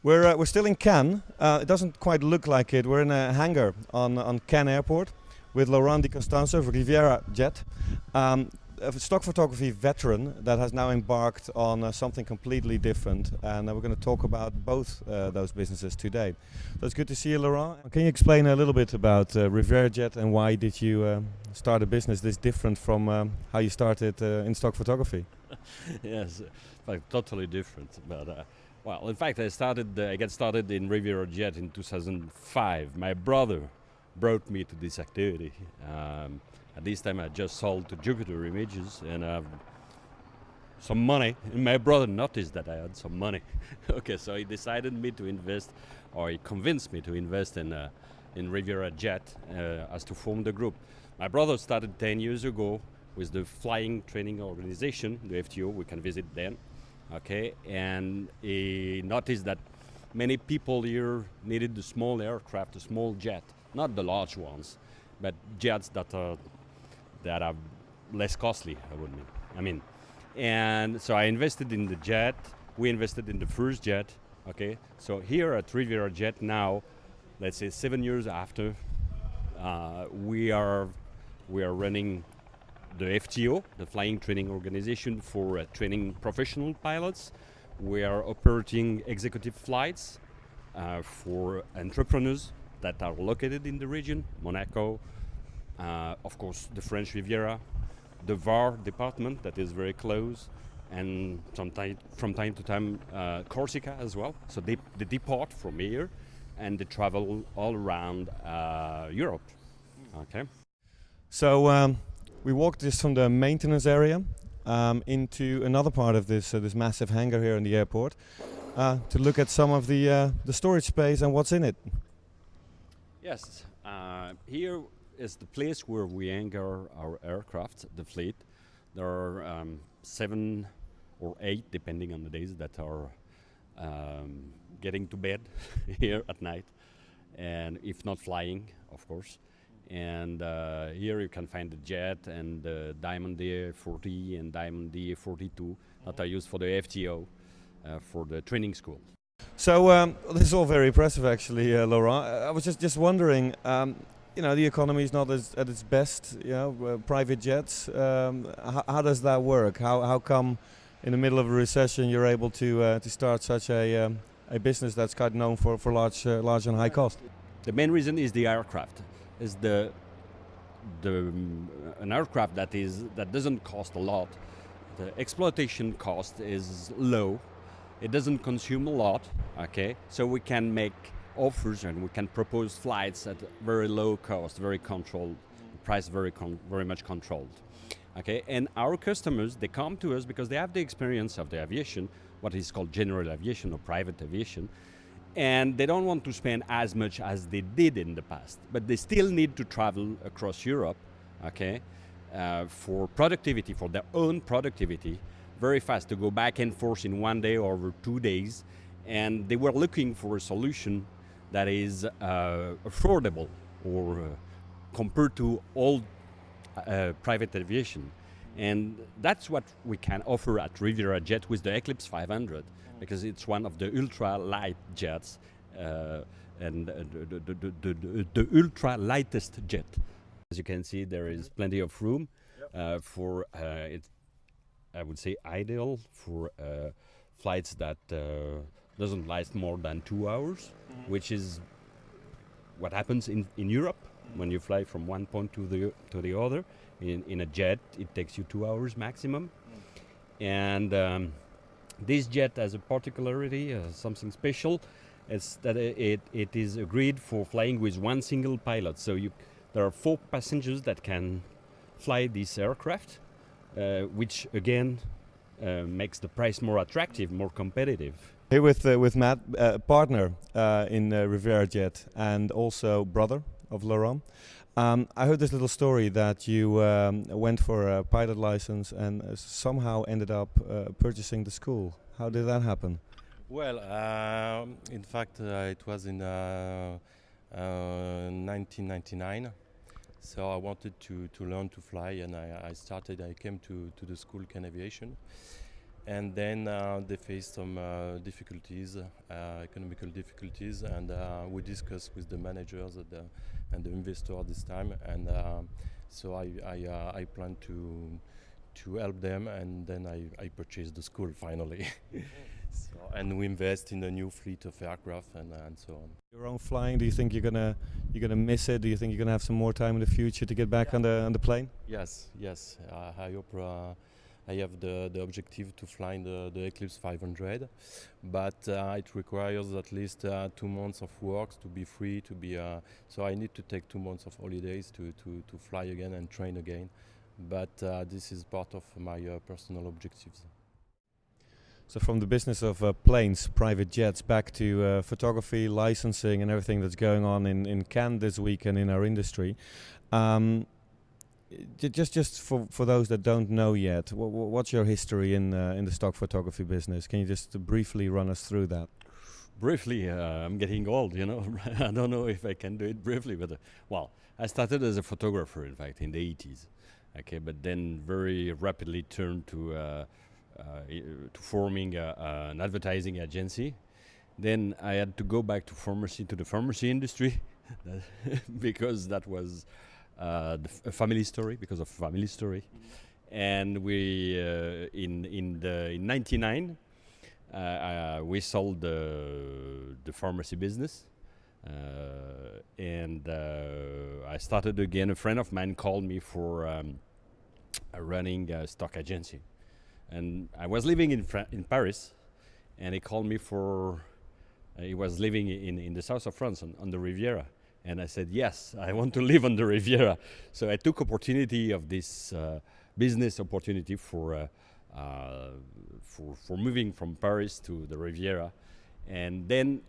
We're still in Cannes. It doesn't quite look like it. We're in a hangar on Cannes Airport with Laurent Di Constanzo of Riviera Jet, a stock photography veteran that has now embarked on something completely different. And we're going to talk about both those businesses today. So it's good to see you, Laurent. Can you explain a little bit about Riviera Jet and why did you start a business this different from how you started in stock photography? Yes, like totally different. But well, in fact, I got started in Riviera Jet in 2005. My brother brought me to this activity. At this time, I just sold to Jupiter Images and some money. And my brother noticed that I had some money. Okay, so he decided me to invest, or he convinced me to invest in Riviera Jet as to form the group. My brother started 10 years ago with the flying training organization, the FTO. We can visit then. Okay, and he noticed that many people here needed the small aircraft, the small jet, not the large ones, but jets that are less costly. I mean, and so I invested in the jet. We invested in the first jet. Okay, so here at Riviera Jet now, let's say 7 years after, we are running the FTO, the Flying Training Organization for training professional pilots. We are operating executive flights for entrepreneurs that are located in the region, Monaco, of course the French Riviera, the Var department that is very close, and from time to time Corsica as well. So they depart from here and they travel all around Europe. Okay. So we walked just from the maintenance area into another part of this massive hangar here in the airport to look at some of the storage space and what's in it. Yes, here is the place where we anchor our aircraft, the fleet. There are 7 or 8, depending on the days, that are getting to bed here at night, and if not flying, of course. And here you can find the jet and the Diamond DA40 and Diamond DA42 that are used for the FTO, for the training school. So this is all very impressive, actually, Laurent. I was just wondering, the economy is not at its best. Private jets. How does that work? How come in the middle of a recession you're able to start such a business that's quite known for large and high cost? The main reason is the aircraft. Is an aircraft that doesn't cost a lot. The exploitation cost is low. It doesn't consume a lot. Okay, so we can make offers and we can propose flights at very low cost, very controlled, price very much controlled. Okay, and our customers, they come to us because they have the experience of the aviation, what is called general aviation or private aviation. And they don't want to spend as much as they did in the past, but they still need to travel across Europe, okay, for productivity, for their own productivity, very fast, to go back and forth in 1 day or over 2 days. And they were looking for a solution that is affordable or compared to old private aviation. And that's what we can offer at Riviera Jet with the Eclipse 500. Because it's one of the ultra-light jets and the ultra-lightest jet. As you can see, there is plenty of room for it. I would say ideal for flights that doesn't last more than 2 hours, which is what happens in Europe when you fly from one point to the other. In a jet, it takes you 2 hours maximum, and this jet has a particularity, something special. It's that it is agreed for flying with one single pilot. So there are 4 passengers that can fly this aircraft, which again makes the price more attractive, more competitive. Here with Matt, partner in Riviera Jet and also brother of Laurent. I heard this little story that you went for a pilot license and somehow ended up purchasing the school. How did that happen? Well, in fact, it was in 1999. So I wanted to learn to fly, and I came to the school Cannes Aviation. and then they faced some difficulties, economical difficulties, and we discussed with the managers and the investor this time, and so I plan to help them, and then I purchased the school finally. So, and we invest in a new fleet of aircraft and so on. Your own flying, do you think you're gonna miss it? Do you think you're gonna have some more time in the future to get back on the plane? Yes. I hope I have the objective to fly in the Eclipse 500, but it requires at least 2 months of work to be free, to be. So I need to take 2 months of holidays to fly again and train again. But this is part of my personal objectives. So from the business of planes, private jets, back to photography, licensing, and everything that's going on in Cannes this week and in our industry. Just for those that don't know yet, what's your history in the stock photography business? Can you just briefly run us through that? Briefly, I'm getting old, you know. I don't know if I can do it briefly, but well, I started as a photographer, in fact, in the 80s. Okay, but then very rapidly turned to forming an advertising agency. Then I had to go back to the pharmacy industry, because that was a family story, because of family story. And we in '99 we sold the pharmacy business, and I started again. A friend of mine called me for running a stock agency, and I was living in Paris, and he called me for. He was living in the south of France on the Riviera. And I said, yes, I want to live on the Riviera. So I took opportunity of this business opportunity for moving from Paris to the Riviera. And then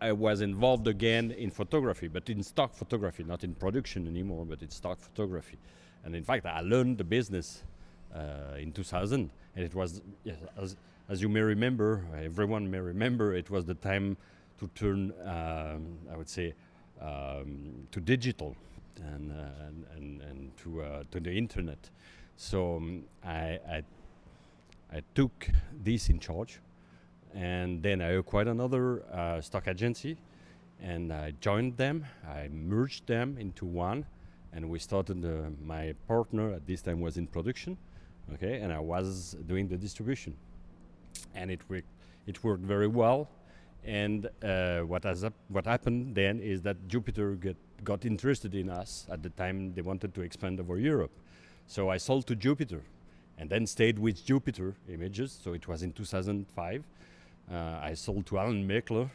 I was involved again in photography, but in stock photography, not in production anymore, but in stock photography. And in fact, I learned the business in 2000. And it was, yes, as you may remember, everyone may remember, it was the time to turn, I would say, to digital and to the internet. So I took this in charge, and then I acquired another stock agency, and I joined them. I merged them into one, and we started. My partner at this time was in production, okay, and I was doing the distribution, and it worked very well. And what happened then is that Jupiter got interested in us. At the time, they wanted to expand over Europe. So I sold to Jupiter and then stayed with Jupiter Images. So it was in 2005. I sold to Alan Meckler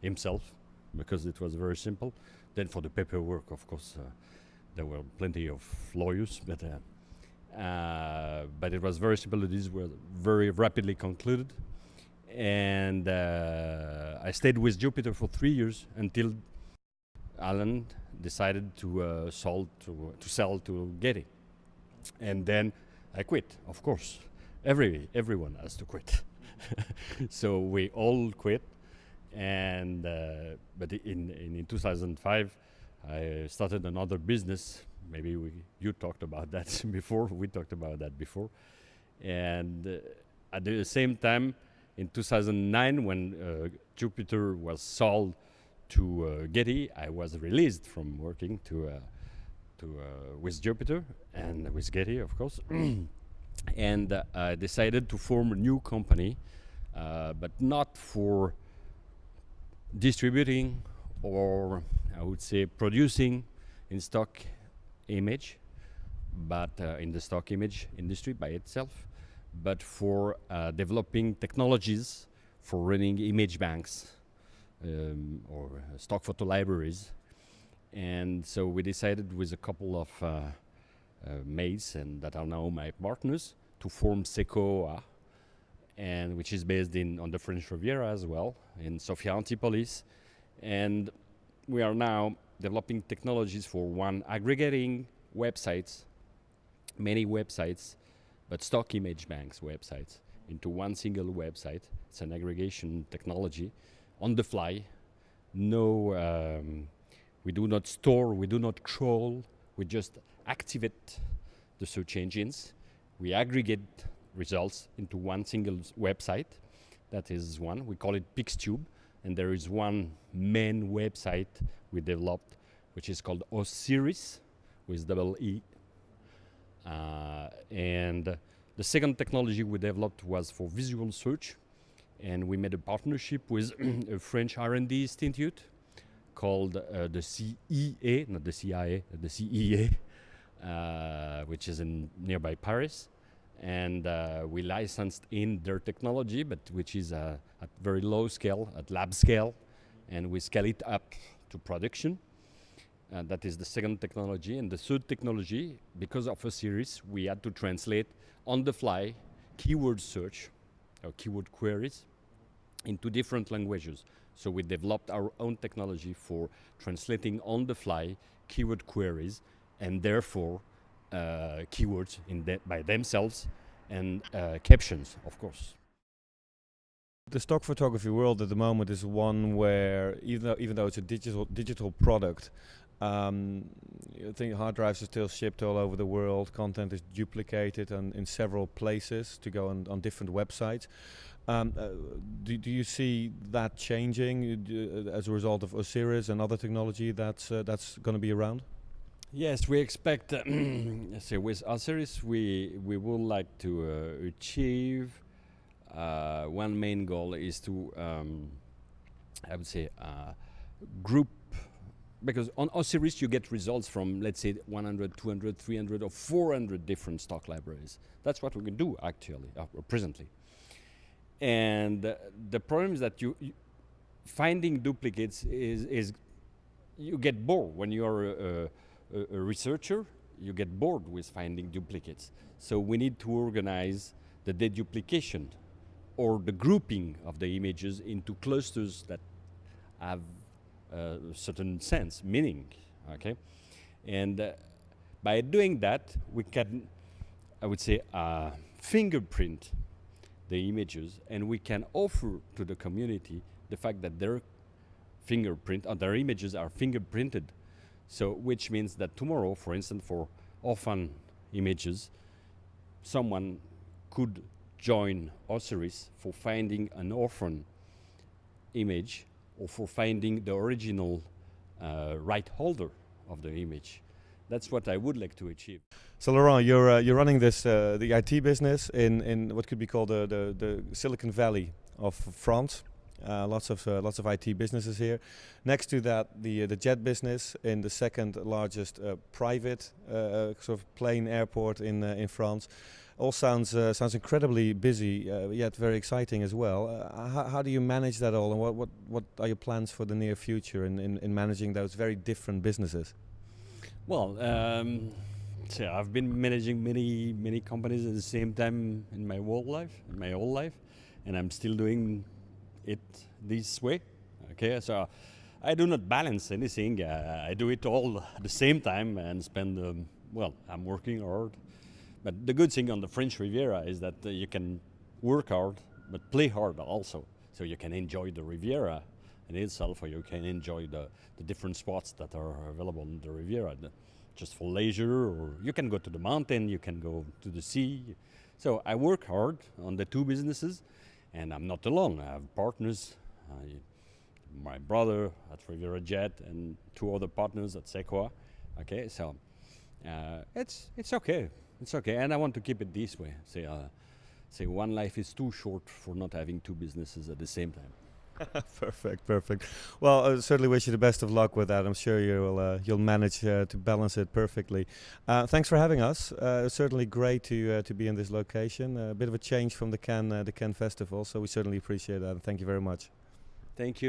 himself, because it was very simple. Then for the paperwork, of course, there were plenty of lawyers, but it was very simple. These were very rapidly concluded. And I stayed with Jupiter for 3 years until Alan decided to sell to Getty, and then I quit. Of course, everyone has to quit. So we all quit, and but in 2005, I started another business. Maybe you talked about that before. We talked about that before, and at the same time. In 2009, when Jupiter was sold to Getty, I was released from working with Jupiter and with Getty, of course. And I decided to form a new company, but not for distributing or, I would say, producing in stock image, but in the stock image industry by itself, but for developing technologies for running image banks or stock photo libraries. And so we decided with a couple of mates, and that are now my partners, to form Secoa, and which is based on the French Riviera as well, in Sophia Antipolis. And we are now developing technologies for aggregating websites, many websites, but stock image banks websites into one single website. It's an aggregation technology on the fly. No, we do not store, we do not crawl, we just activate the search engines. We aggregate results into one single website. That is one. We call it PixTube. And there is one main website we developed, which is called Osiris, with double E. And the second technology we developed was for visual search. And we made a partnership with a French R&D institute called the CEA, not the CIA, the CEA, which is in nearby Paris. And we licensed in their technology, but which is at very low scale, at lab scale, and we scale it up to production. That is the second technology. And the third technology, because of Osiris, we had to translate on the fly keyword search or keyword queries into different languages. So we developed our own technology for translating on the fly keyword queries, and therefore keywords by themselves, and captions, of course. The stock photography world at the moment is one where, even though it's a digital product, I think hard drives are still shipped all over the world. Content is duplicated in several places to go on different websites. Do you see that changing as a result of Osiris and other technology that's going to be around? Yes, we expect. So with Osiris, we would like to achieve one main goal is to, I would say, group. Because on Osiris you get results from, let's say, 100, 200, 300, or 400 different stock libraries. That's what we can do actually, presently. And the problem is that you finding duplicates is you get bored when you are a researcher. You get bored with finding duplicates. So we need to organize the deduplication or the grouping of the images into clusters that have a certain sense, meaning, okay? And by doing that, we can, I would say, fingerprint the images, and we can offer to the community the fact that their fingerprint, or their images are fingerprinted. So, which means that tomorrow, for instance, for orphan images, someone could join Osiris for finding an orphan image, or for finding the original right holder of the image. That's what I would like to achieve. So Laurent, you're running this the IT business in what could be called the Silicon Valley of France. Lots of IT businesses here. Next to that, the jet business in the second largest private sort of plane airport in France. All sounds incredibly busy, yet very exciting as well. How do you manage that all, and what are your plans for the near future in managing those very different businesses? Well, so I've been managing many companies at the same time in my whole life, and I'm still doing it this way. Okay, so I do not balance anything. I do it all at the same time and spend. Well, I'm working hard, but the good thing on the French Riviera is that you can work hard but play hard also. So you can enjoy the Riviera in itself, or you can enjoy the different spots that are available on the Riviera, just for leisure, or you can go to the mountain, you can go to the sea. So I work hard on the two businesses, and I'm not alone. I have partners, my brother at Riviera Jet and two other partners at Sequoia. Okay, so it's okay. It's okay, and I want to keep it this way. Say one life is too short for not having two businesses at the same time. Perfect. Well, I certainly wish you the best of luck with that. I'm sure you'll manage to balance it perfectly. Thanks for having us. Certainly great to be in this location. A bit of a change from the Cannes Festival, so we certainly appreciate that. And thank you very much. Thank you.